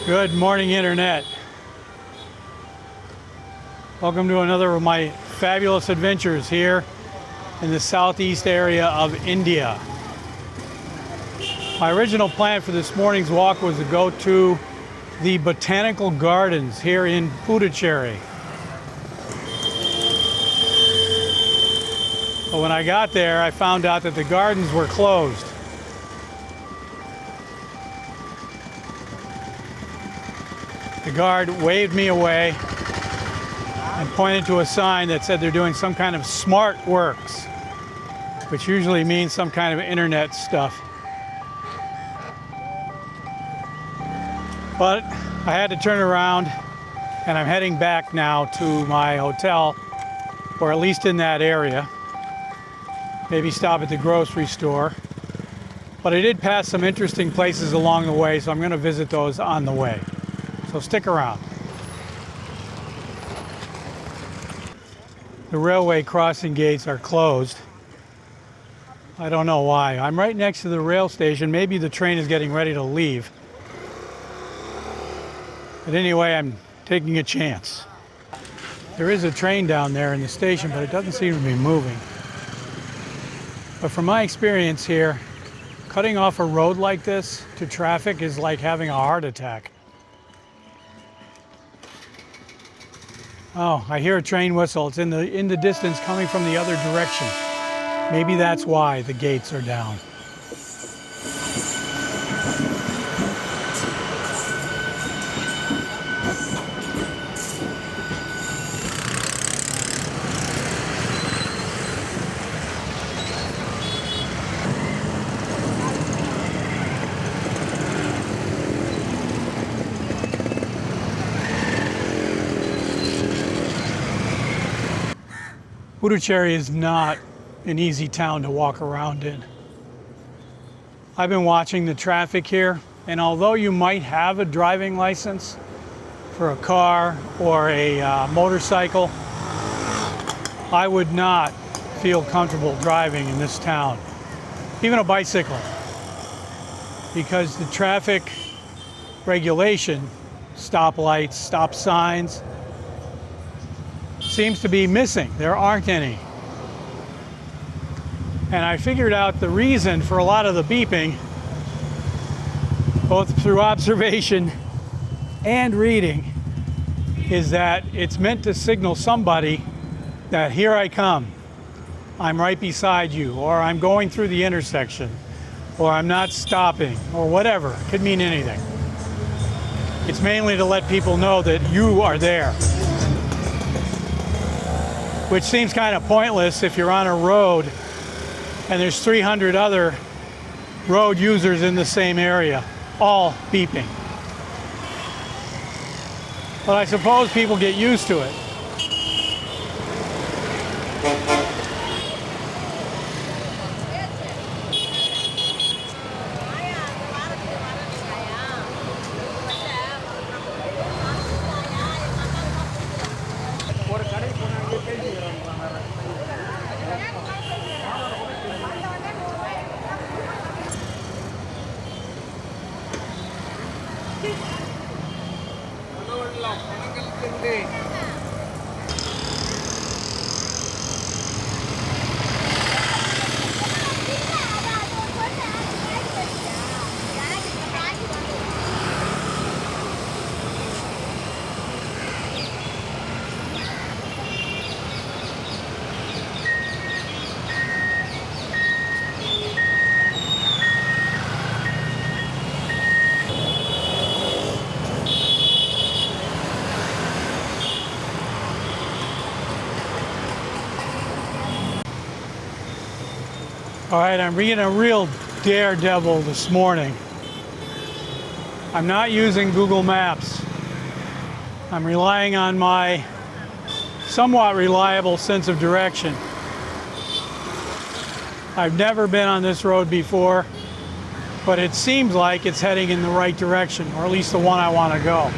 Good morning, Internet. Welcome to another of my fabulous adventures here in the southeast area of India. My original plan for this morning's walk was to go to the botanical gardens here in Puducherry. But when I got there, I found out that the gardens were closed. The guard waved me away and pointed to a sign that said they're doing some kind of smart works, which usually means some kind of internet stuff. But I had to turn around, and I'm heading back now to my hotel, or at least in that area. Maybe stop at the grocery store. But I did pass some interesting places along the way, so I'm going to visit those on the way. So stick around. The railway crossing gates are closed. I don't know why. I'm right next to the rail station. Maybe the train is getting ready to leave. But anyway, I'm taking a chance. There is a train down there in the station, but it doesn't seem to be moving. But from my experience here, cutting off a road like this to traffic is like having a heart attack. Oh, I hear a train whistle. It's in the distance coming from the other direction. Maybe that's why the gates are down. Puducherry is not an easy town to walk around in. I've been watching the traffic here, and although you might have a driving license for a car or a motorcycle, I would not feel comfortable driving in this town, even a bicycle, because the traffic regulation, stoplights, stop signs, seems to be missing. There aren't any. And I figured out the reason for a lot of the beeping, both through observation and reading, is that it's meant to signal somebody that here I come, I'm right beside you, or I'm going through the intersection, or I'm not stopping, or whatever. It could mean anything. It's mainly to let people know that you are there, which seems kind of pointless if you're on a road and there's 300 other road users in the same area, all beeping. But I suppose people get used to it. All right, I'm being a real daredevil this morning. I'm not using Google Maps. I'm relying on my somewhat reliable sense of direction. I've never been on this road before, but it seems like it's heading in the right direction, or at least the one I want to go.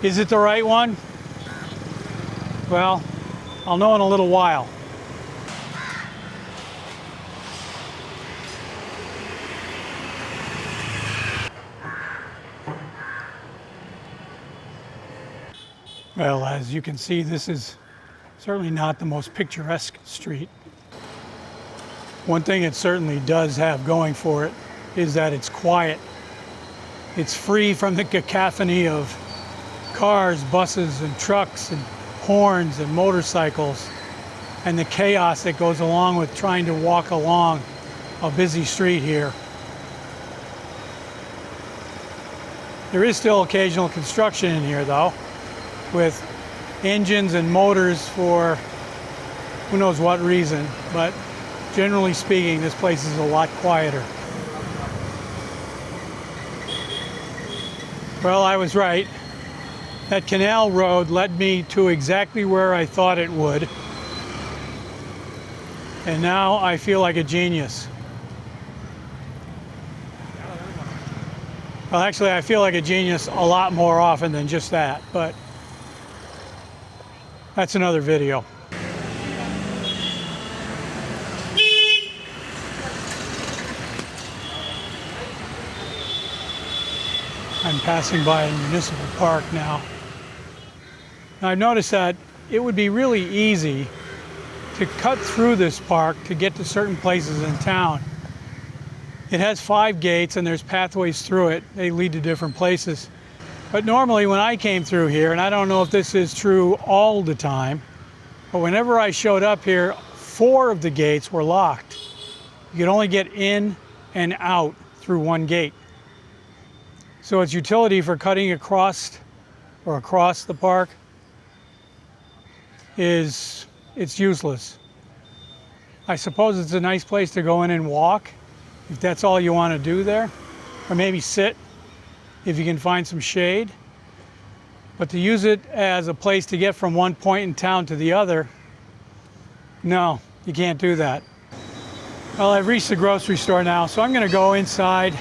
Is it the right one? Well, I'll know in a little while. Well, as you can see, this is certainly not the most picturesque street. One thing it certainly does have going for it is that it's quiet. It's free from the cacophony of cars, buses, and trucks, and horns, and motorcycles, and the chaos that goes along with trying to walk along a busy street here. There is still occasional construction in here, though, with engines and motors for who knows what reason, but generally speaking, this place is a lot quieter. Well, I was right. That canal road led me to exactly where I thought it would. And now I feel like a genius. Well, actually, I feel like a genius a lot more often than just that, but that's another video. I'm passing by a municipal park now. Now, I've noticed that it would be really easy to cut through this park to get to certain places in town. It has 5 gates and there's pathways through it. They lead to different places. But normally when I came through here, and I don't know if this is true all the time, but whenever I showed up here, 4 of the gates were locked. You could only get in and out through 1 gate. So its utility for cutting across the park it's useless. I suppose it's a nice place to go in and walk if that's all you want to do there, or maybe sit if you can find some shade. But to use it as a place to get from one point in town to the other, no, you can't do that. Well, I've reached the grocery store now, so I'm going to go inside,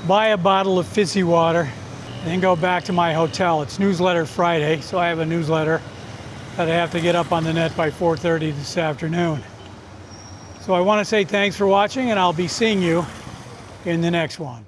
buy a bottle of fizzy water, and then go back to my hotel. It's Newsletter Friday, so I have a newsletter that I have to get up on the net by 4:30 this afternoon. So I want to say thanks for watching, and I'll be seeing you in the next one.